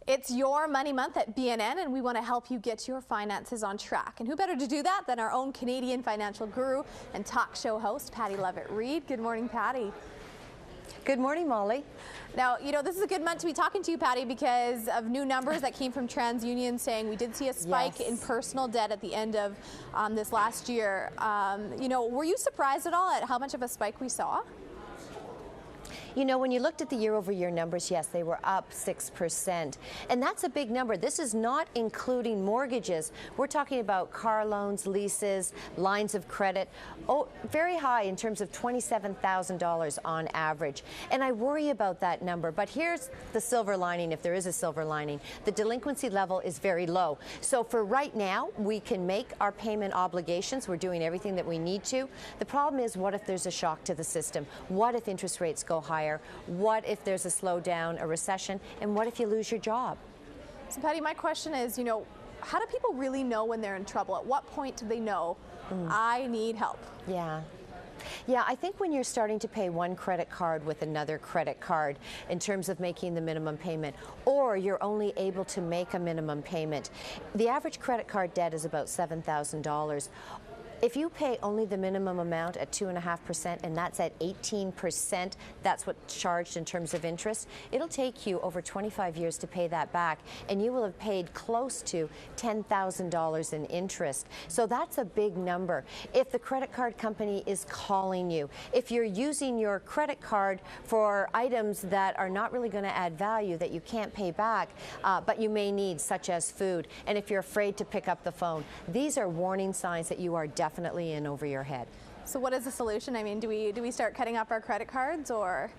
It's your money month at BNN, and we want to help you get your finances on track. And who better to do that than our own Canadian financial guru and talk show host, Patty Lovett-Reid. Good morning, Patty. Good morning, Molly. Now, you know, this is a good month to be talking to you, Patty, because of new numbers that came from TransUnion saying we did see a spike in personal debt at the end of this last year. You know, were you surprised at all at how much of a spike we saw? You know, when you looked at the year-over-year numbers, yes, they were up 6%. And that's a big number. This is not including mortgages. We're talking about car loans, leases, lines of credit. Oh, very high in terms of $27,000 on average. And I worry about that number. But here's the silver lining, if there is a silver lining. The delinquency level is very low. So for right now, we can make our payment obligations. We're doing everything that we need to. The problem is, what if there's a shock to the system? What if interest rates go higher? What if there's a slowdown, a recession, and what if you lose your job? So, Patty, my question is, you know, how do people really know when they're in trouble? At what point do they know, I need help? Yeah, I think when you're starting to pay one credit card with another credit card in terms of making the minimum payment, or you're only able to make a minimum payment. The average credit card debt is about $7,000. If you pay only the minimum amount at 2.5%, and that's at 18%, that's what's charged in terms of interest, it'll take you over 25 years to pay that back, and you will have paid close to $10,000 in interest. So that's a big number. If the credit card company is calling you, if you're using your credit card for items that are not really going to add value that you can't pay back, but you may need, such as food, and if you're afraid to pick up the phone, these are warning signs that you are definitely in over your head. So what is the solution? I mean, do we start cutting up our credit cards, or?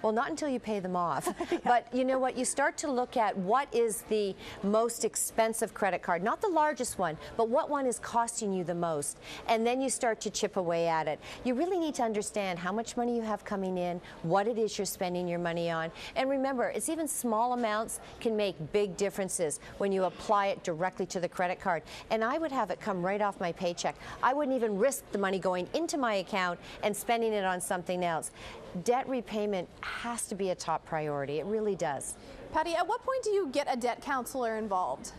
Well, not until you pay them off. Yeah. But you know what? You start to look at what is the most expensive credit card, not the largest one, but what one is costing you the most. And then you start to chip away at it. You really need to understand how much money you have coming in, what it is you're spending your money on. And remember, it's even small amounts can make big differences when you apply it directly to the credit card. And I would have it come right off my paycheck. I wouldn't even risk the money going into my account and spending it on something else. Debt repayment has to be a top priority. It really does. Patty, at what point do you get a debt counselor involved?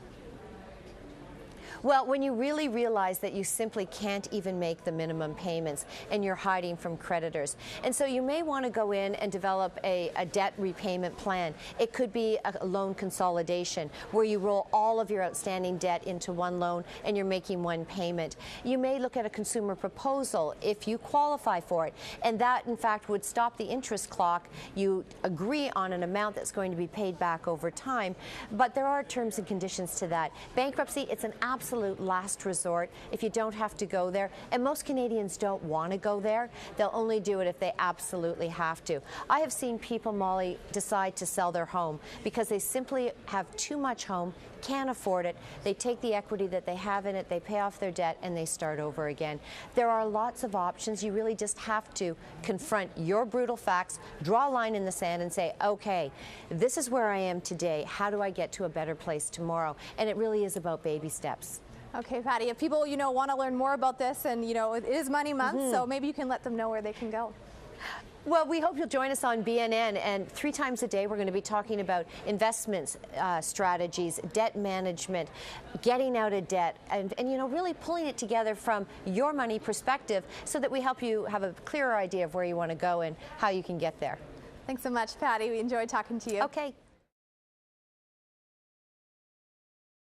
Well, when you really realize that you simply can't even make the minimum payments and you're hiding from creditors. And so you may want to go in and develop a debt repayment plan. It could be a loan consolidation where you roll all of your outstanding debt into one loan and you're making one payment. You may look at a consumer proposal if you qualify for it, and that in fact would stop the interest clock. You agree on an amount that's going to be paid back over time, but there are terms and conditions to that. Bankruptcy, it's an absolute last resort if you don't have to go there, and most Canadians don't want to go there. They'll only do it if they absolutely have to. I have seen people, Molly, decide to sell their home because they simply have too much home, can't afford it. They take the equity that they have in it, they pay off their debt, and they start over again. There are lots of options. You really just have to confront your brutal facts, draw a line in the sand and say, okay, this is where I am today. How do I get to a better place tomorrow? And it really is about baby steps. Okay, Patty, if people, you know, want to learn more about this, and, you know, it is Money Month, so maybe you can let them know where they can go. Well, we hope you'll join us on BNN, and 3 times a day we're going to be talking about investments, strategies, debt management, getting out of debt, and you know, really pulling it together from your money perspective so that we help you have a clearer idea of where you want to go and how you can get there. Thanks so much, Patty. We enjoyed talking to you. Okay.